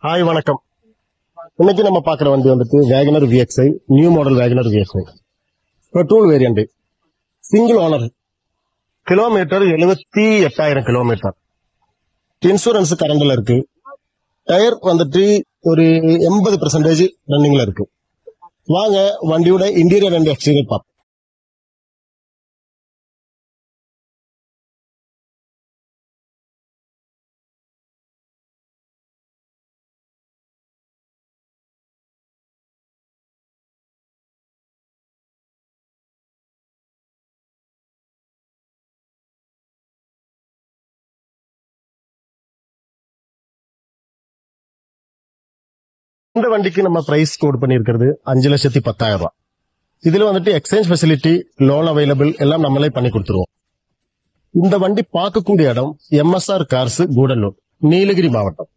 Hi வணக்கம். இன்னைக்கு நம்ம பார்க்குற வண்டி வந்துட்டு Wagon R VXi, new model Wagon R VXi petrol variant, single owner, kilometre 78,000 kilometre. Insurance கரண்டில் இருக்கு. டயர் வந்துட்டு ஒரு 80% ரன்னிங்ல இருக்கு. வாங்க வண்டியோட இன்டீரியர் அண்ட் எக்ஸ்டீரியர் பார்ப்போம். இந்த வண்டிக்கு நம்ம பிரைஸ் கோட் பண்ணியிருக்கிறது 5,10,000 ரூபாய். இதுல வந்துட்டு எக்ஸ்சேஞ்ச் ஃபெசிலிட்டி, லோன் அவைலபிள் எல்லாம் நம்மளே பண்ணி கொடுத்துருவோம். இந்த வண்டி பார்க்கக்கூடிய இடம் MSR கார்ஸ், கூடலூர், நீலகிரி மாவட்டம்.